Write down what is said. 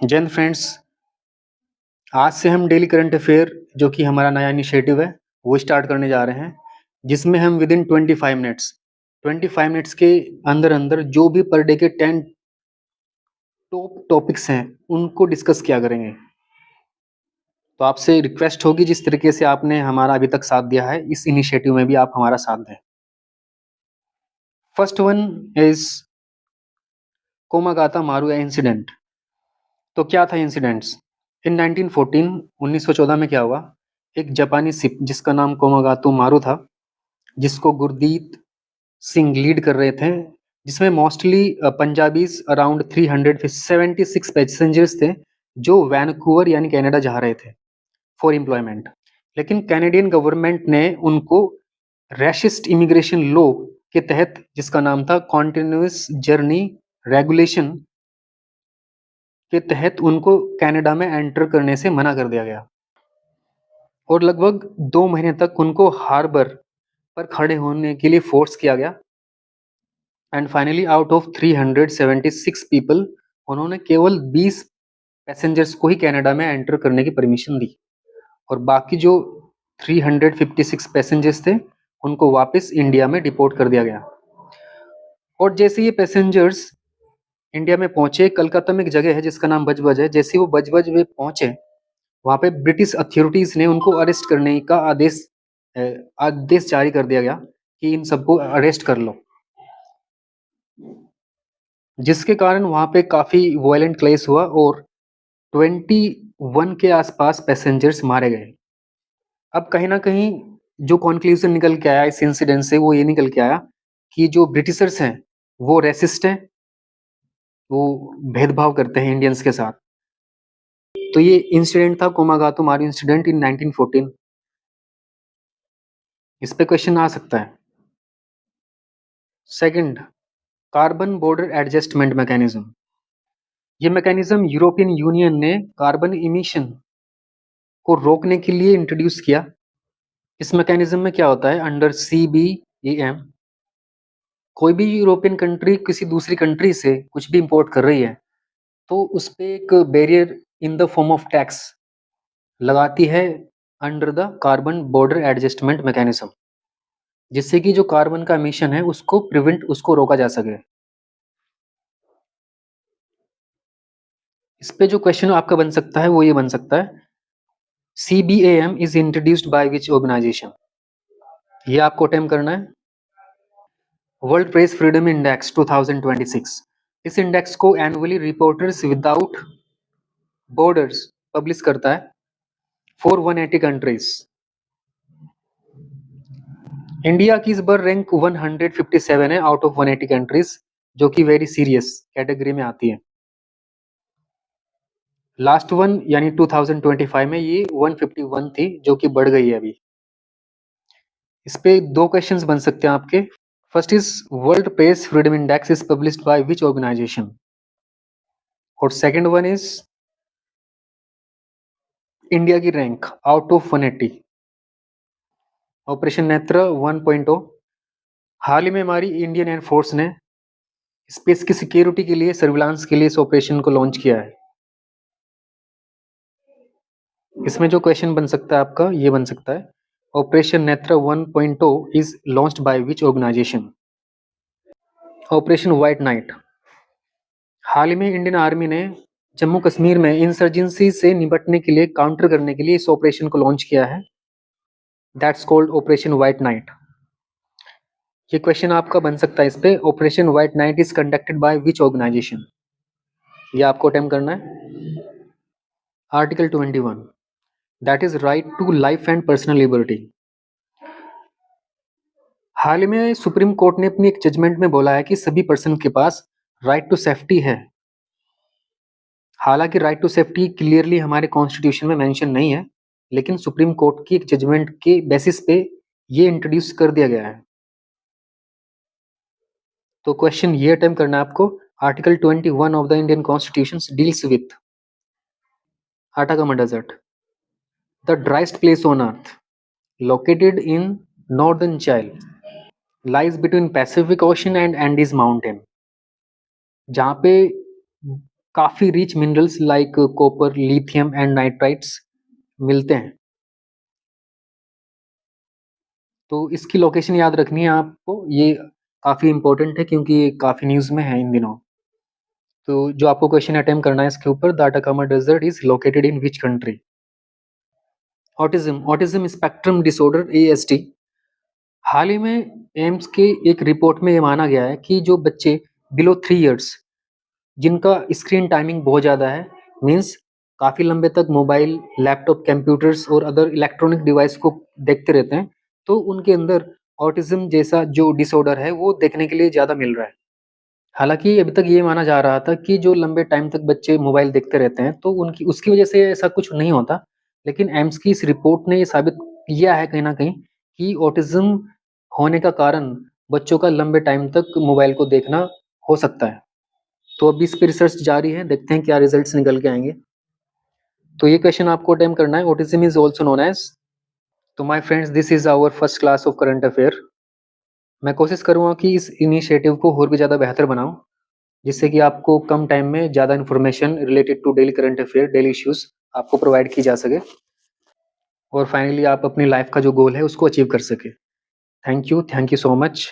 जय हिंद फ्रेंड्स। आज से हम डेली करंट अफेयर जो कि हमारा नया इनिशिएटिव है वो स्टार्ट करने जा रहे हैं, जिसमें हम विद इन 25 मिनट्स के अंदर अंदर जो भी पर डे के 10 टॉप टॉपिक्स हैं उनको डिस्कस किया करेंगे। तो आपसे रिक्वेस्ट होगी, जिस तरीके से आपने हमारा अभी तक साथ दिया है, इस इनिशिएटिव में भी आप हमारा साथ दें। First one is Komagata Maru incident. तो क्या था इंसिडेंट्स? इन 1914 में क्या हुआ, एक जापानी शिप जिसका नाम कोमागातो मारू था, जिसको गुरदीप सिंह लीड कर रहे थे, जिसमें मोस्टली पंजाबीज अराउंड 376 पैसेंजर्स थे जो वैनकूवर यानी कनाडा जा रहे थे फॉर एम्प्लॉयमेंट। लेकिन कैनेडियन गवर्नमेंट ने उनको रैशिस्ट इमिग्रेशन लॉ के तहत, जिसका नाम था कॉन्टिन्यूअस जर्नी रेगुलेशन के तहत, उनको कनाडा में एंटर करने से मना कर दिया गया और लगभग 2 महीने तक उनको हार्बर पर खड़े होने के लिए फोर्स किया गया। And finally out of 376 people, उन्होंने केवल 20 पैसेंजर्स को ही कनाडा में एंटर करने की परमिशन दी और बाकी जो 356 पैसेंजर्स थे उनको वापस इंडिया में डिपोर्ट कर दिया गया। और जैसे ये पैसेंजर्स इंडिया में पहुंचे, कलकत्ता में एक जगह है जिसका नाम बजबज है, जैसे वो बजबज में पहुंचे, वहां पे ब्रिटिश अथॉरिटीज ने उनको अरेस्ट करने का आदेश जारी कर दिया गया कि इन सबको अरेस्ट कर लो, जिसके कारण वहां पे काफी वायलेंट क्लेश हुआ और 21 के आसपास पैसेंजर्स मारे गए। अब कहीं ना कहीं जो कंक्लूजन निकल के आया इस इंसिडेंट से, वो ये निकल के आया कि जो ब्रिटिशर्स हैं वो रेसिस्ट हैं, वो भेदभाव करते हैं इंडियंस के साथ। तो ये इंसिडेंट था कोमागातो मारू इंसिडेंट इन 1914। इस पे क्वेश्चन आ सकता है। Second, carbon border adjustment mechanism. ये मैकेनिज्म यूरोपियन यूनियन ने कार्बन इमिशन को रोकने के लिए इंट्रोड्यूस किया। इस मैकेनिज्म में क्या होता है, अंडर CBAM कोई भी यूरोपियन कंट्री किसी दूसरी कंट्री से कुछ भी इंपोर्ट कर रही है तो उस पे एक barrier in the form of tax लगाती है under the carbon border adjustment mechanism, जिससे कि जो कार्बन का एमिशन है उसको रोका जा सके। इस पे जो क्वेश्चन आपका बन सकता है वो ये बन सकता है, CBAM is introduced by which organisation? ये आपको अटेम्प्ट करना है। World Press Freedom Index 2026। इस इंडेक्स को annually Reporters Without Borders publish करता है फॉर 180 कंट्रीज। इंडिया की इस बार रैंक 157 है आउट ऑफ 180 कंट्रीज, जो कि वेरी सीरियस कैटेगरी में आती है। लास्ट वन यानी 2025 में ये 151 थी, जो कि बढ़ गई है अभी। इस पे 2 क्वेश्चंस बन सकते हैं आपके। First is World Press Freedom Index is published by which organisation, और सेकंड वन इज इंडिया की rank out of 180। Operation Netra 1.0। हाल ही में हमारी इंडियन एयरफोर्स ने स्पेस की सिक्योरिटी के लिए, सर्विलांस के लिए इस ऑपरेशन को लॉन्च किया है। इसमें जो क्वेश्चन बन सकता है आपका ये बन सकता है, operation Netra 1.0 is launched by which organisation? Operation white knight. हाल ही में इंडियन आर्मी ने जम्मू कश्मीर में इंसर्जेंसी से निपटने के लिए, काउंटर करने के लिए इस ऑपरेशन को लॉन्च किया है, that's called operation white knight. ये क्वेश्चन आपका बन सकता है इस पे, operation white knight is conducted by which organisation? ये आपको अटेम्प्ट करना है। Article 21, that is right to life and personal liberty. हाल ही में सुप्रीम कोर्ट ने अपनी एक जजमेंट में बोला है कि सभी पर्सन के पास राइट टू सेफ्टी है। हालांकि राइट टू सेफ्टी क्लियरली हमारे कॉन्स्टिट्यूशन में मेंशन नहीं है, लेकिन सुप्रीम कोर्ट की एक जजमेंट के बेसिस पे ये इंट्रोड्यूस कर दिया गया है। तो क्वेश्चन ये अटेम्प्ट करना है आपको, article 21 of the Indian constitution deals with Atacama Desert, the driest place on earth, located in northern Chile, lies between Pacific Ocean and Andes Mountain। जहाँ पे काफ़ी rich minerals like copper, lithium and nitrites मिलते हैं। तो इसकी location याद रखनी है आपको, ये काफ़ी इम्पोर्टेंट है क्योंकि ये काफ़ी न्यूज़ में है इन दिनों। तो जो आपको क्वेश्चन अटेम्प्ट करना है इसके ऊपर, the Atacama desert is located in which country? Autism spectrum disorder ASD, हाल ही में एम्स के एक रिपोर्ट में ये माना गया है कि जो बच्चे बिलो 3 इयर्स जिनका स्क्रीन टाइमिंग बहुत ज़्यादा है, मीन्स काफ़ी लंबे तक मोबाइल, लैपटॉप, कंप्यूटर्स और अदर इलेक्ट्रॉनिक डिवाइस को देखते रहते हैं, तो उनके अंदर ऑटिज्म जैसा जो डिसऑर्डर है वो देखने के लिए ज़्यादा मिल रहा है। हालाँकि अभी तक ये माना जा रहा था कि जो लंबे टाइम तक बच्चे मोबाइल देखते रहते हैं, तो उनकी उसकी वजह से ऐसा कुछ नहीं होता। लेकिन एम्स की इस रिपोर्ट ने ये साबित किया है कहीं न कहीं कि ऑटिज़्म होने का कारण बच्चों का लंबे टाइम तक मोबाइल को देखना हो सकता है। तो अभी इस पे रिसर्च जारी है, देखते हैं क्या रिजल्ट्स निकल के आएँगे। तो ये क्वेश्चन आपको अटेम्प्ट करना है, autism is also known as. तो my friends, this is our first class of current affair. मैं कोशिश करूँगा कि इस इनिशिएटिव को और भी ज़्यादा बेहतर बनाऊँ, जिससे कि आपको कम टाइम में ज़्यादा information related to daily current affair, daily issues आपको प्रोवाइड की जा सके और फाइनली आप अपनी लाइफ़ का जो गोल है उसको अचीव कर सकें। Thank you so much.